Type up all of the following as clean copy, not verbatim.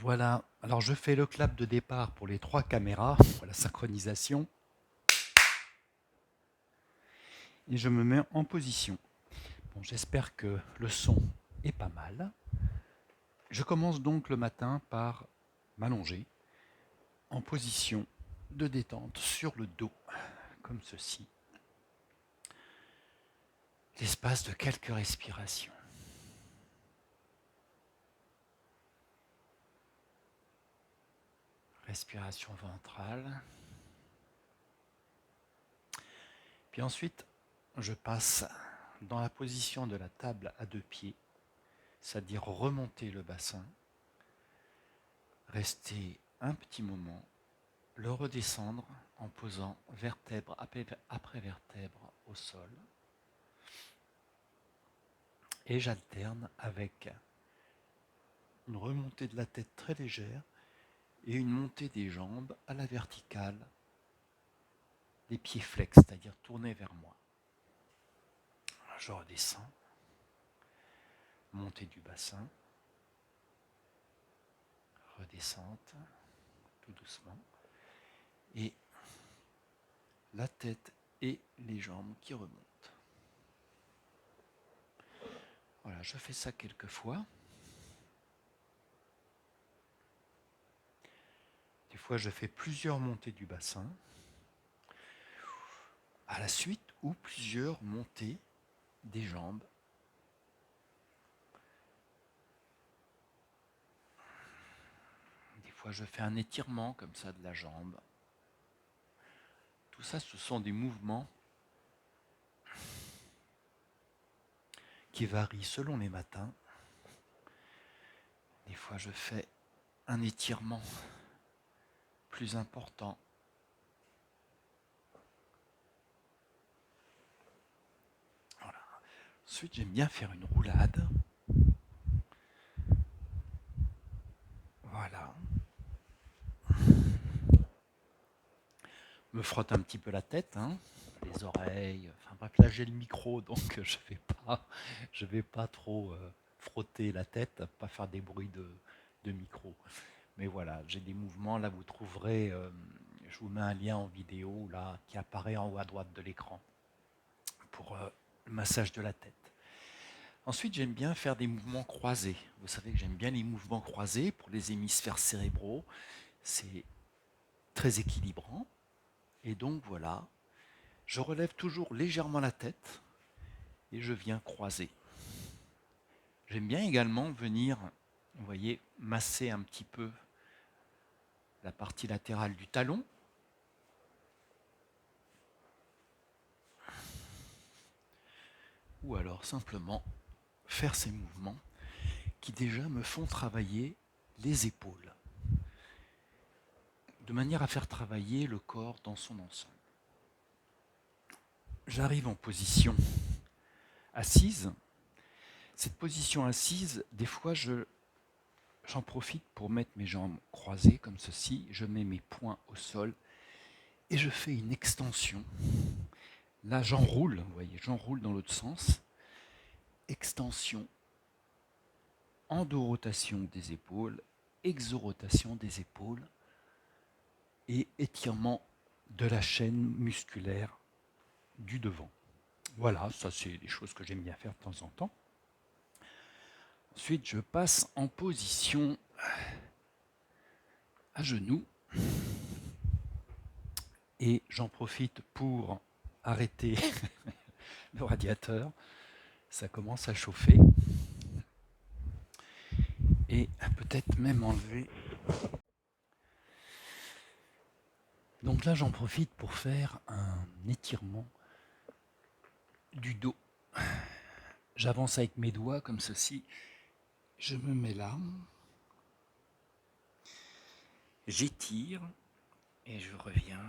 Voilà, alors je fais le clap de départ pour les 3 caméras, pour la synchronisation, et je me mets en position. Bon, j'espère que le son est pas mal. Je commence donc le matin par m'allonger en position de détente sur le dos, comme ceci, l'espace de quelques respirations. Respiration ventrale. Puis ensuite, je passe dans la position de la table à 2 pieds, c'est-à-dire remonter le bassin, rester un petit moment, le redescendre en posant vertèbre après vertèbre au sol. Et j'alterne avec une remontée de la tête très légère et une montée des jambes à la verticale, les pieds flex, c'est-à-dire tournés vers moi. Je redescends, montée du bassin, redescente, tout doucement, et la tête et les jambes qui remontent. Voilà, je fais ça quelques fois. Des fois, je fais plusieurs montées du bassin, à la suite ou plusieurs montées des jambes. Des fois, je fais un étirement comme ça de la jambe. Tout ça, ce sont des mouvements qui varient selon les matins. Des fois, je fais un étirement plus important. Voilà. Ensuite, j'aime bien faire une roulade. Voilà. Me frotte un petit peu la tête, les oreilles. Enfin bref, là j'ai le micro, donc je vais pas trop frotter la tête, pas faire des bruits de micro. Mais voilà, j'ai des mouvements. Là, vous trouverez, je vous mets un lien en vidéo là qui apparaît en haut à droite de l'écran pour le massage de la tête. Ensuite, j'aime bien faire des mouvements croisés. Vous savez que j'aime bien les mouvements croisés pour les hémisphères cérébraux. C'est très équilibrant. Et donc voilà, je relève toujours légèrement la tête et je viens croiser. J'aime bien également venir, vous voyez, masser un petit peu la partie latérale du talon. Ou alors simplement faire ces mouvements qui déjà me font travailler les épaules, de manière à faire travailler le corps dans son ensemble. J'arrive en position assise. Cette position assise, des fois, j'en profite pour mettre mes jambes croisées comme ceci. Je mets mes poings au sol et je fais une extension. Là, j'enroule, vous voyez, j'enroule dans l'autre sens. Extension, endorotation des épaules, exorotation des épaules et étirement de la chaîne musculaire du devant. Voilà, ça c'est des choses que j'aime bien faire de temps en temps. Ensuite, je passe en position à genoux et j'en profite pour arrêter le radiateur. Ça commence à chauffer. Et peut-être même enlever. Donc là, j'en profite pour faire un étirement du dos. J'avance avec mes doigts comme ceci. Je me mets là. J'étire et je reviens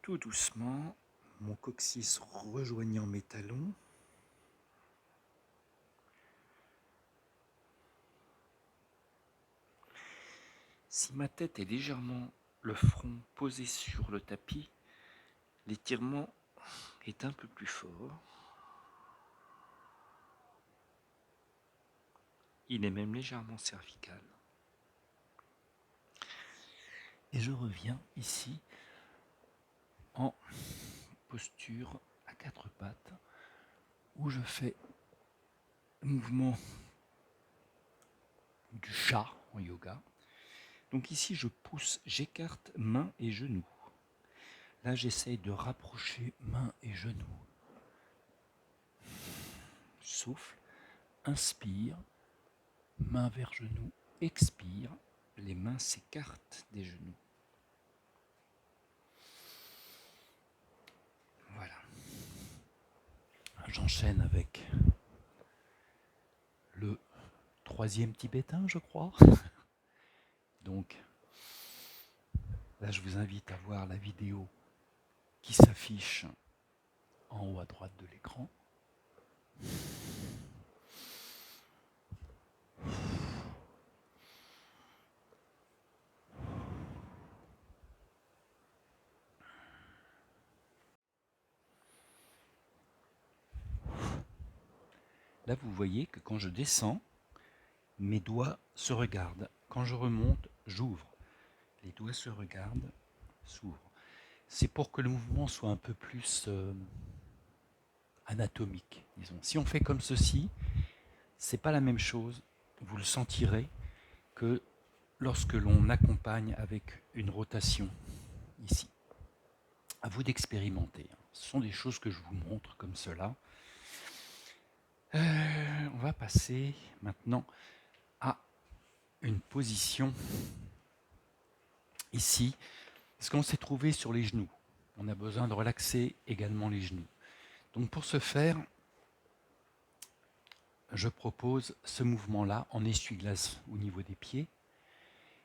tout doucement, mon coccyx rejoignant mes talons. Si ma tête est légèrement le front posé sur le tapis, l'étirement est un peu plus fort. Il est même légèrement cervical. Et je reviens ici en posture à 4 pattes où je fais le mouvement du chat en yoga. Donc ici je pousse, j'écarte mains et genoux. Là j'essaye de rapprocher mains et genoux. Souffle, inspire, main vers genou, expire, les mains s'écartent des genoux. Voilà. J'enchaîne avec le 3e tibétain, je crois. Donc, là, je vous invite à voir la vidéo qui s'affiche en haut à droite de l'écran. Là, vous voyez que quand je descends, mes doigts se regardent. Quand je remonte, j'ouvre. Les doigts se regardent, s'ouvrent. C'est pour que le mouvement soit un peu plus anatomique, disons. Si on fait comme ceci, c'est pas la même chose. Vous le sentirez que lorsque l'on accompagne avec une rotation ici. À vous d'expérimenter. Ce sont des choses que je vous montre comme cela. On va passer maintenant à une position ici, parce qu'on s'est trouvé sur les genoux. On a besoin de relaxer également les genoux. Donc pour ce faire, je propose ce mouvement-là en essuie-glace au niveau des pieds.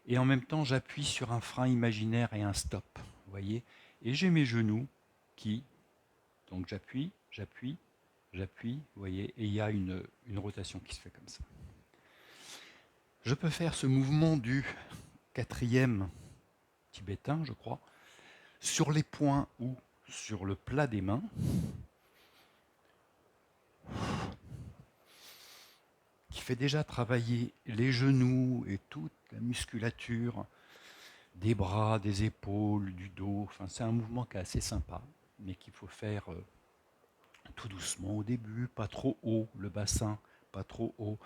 Et en même temps, j'appuie sur un frein imaginaire et un stop. Vous voyez ? Et j'ai mes genoux qui... Donc j'appuie, j'appuie, j'appuie, vous voyez, et il y a une rotation qui se fait comme ça. Je peux faire ce mouvement du 4e tibétain, je crois, sur les poings ou sur le plat des mains. Qui fait déjà travailler les genoux et toute la musculature des bras, des épaules, du dos. Enfin, c'est un mouvement qui est assez sympa, mais qu'il faut faire tout doucement au début, pas trop haut, le bassin, pas trop haut.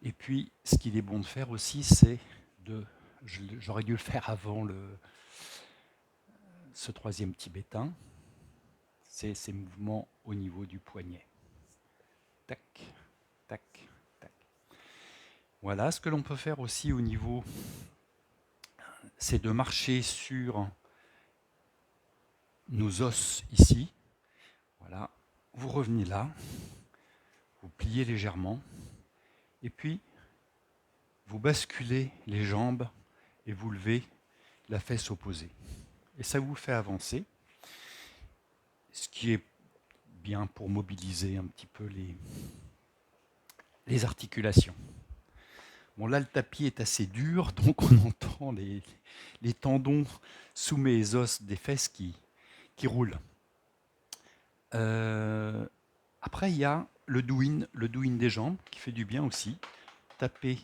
Et puis, ce qu'il est bon de faire aussi, c'est de... J'aurais dû le faire avant ce 3e tibétain, c'est ces mouvements au niveau du poignet. Tac, tac, tac. Voilà, ce que l'on peut faire aussi au niveau, c'est de marcher sur nos os ici. Voilà, vous revenez là, vous pliez légèrement, et puis vous basculez les jambes et vous levez la fesse opposée. Et ça vous fait avancer, ce qui est bien pour mobiliser un petit peu les articulations. Bon, là, le tapis est assez dur, donc on entend les tendons sous mes os des fesses qui roulent. Après, il y a le do-in des jambes, qui fait du bien aussi. Taper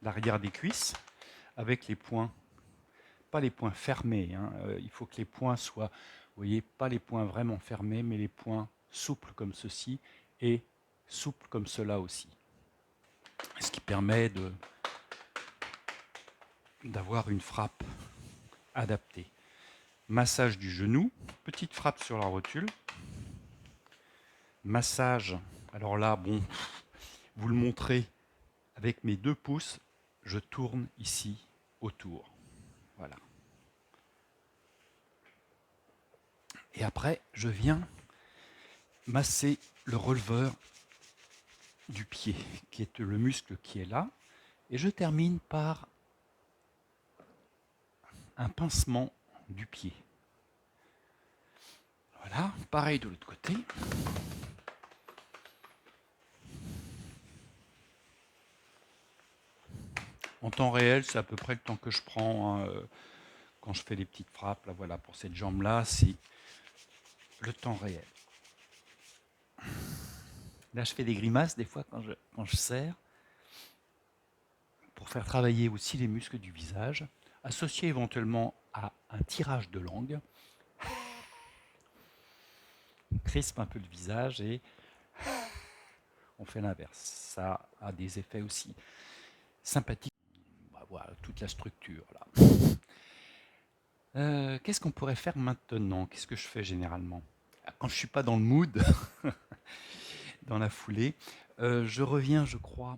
l'arrière des cuisses avec les poings, pas les poings fermés. Il faut que les poings soient, vous voyez, pas les poings vraiment fermés, mais les poings souples comme ceci et souples comme cela aussi. Ce qui permet d'avoir une frappe adaptée. Massage du genou, petite frappe sur la rotule. Massage, alors là, bon, vous le montrez avec mes 2 pouces, je tourne ici autour. Voilà. Et après, je viens masser le releveur du pied, qui est le muscle qui est là. Et je termine par un pincement du pied. Voilà, pareil de l'autre côté. En temps réel, c'est à peu près le temps que je prends quand je fais les petites frappes. Là, voilà, pour cette jambe-là, c'est le temps réel. Là, je fais des grimaces des fois quand je serre, pour faire travailler aussi les muscles du visage. associé éventuellement à un tirage de langue. On crispe un peu le visage et on fait l'inverse. Ça a des effets aussi sympathiques. On va voir toute la structure là. Qu'est-ce qu'on pourrait faire maintenant? Qu'est-ce que je fais généralement? Quand je ne suis pas dans le mood, dans la foulée, je reviens, je crois,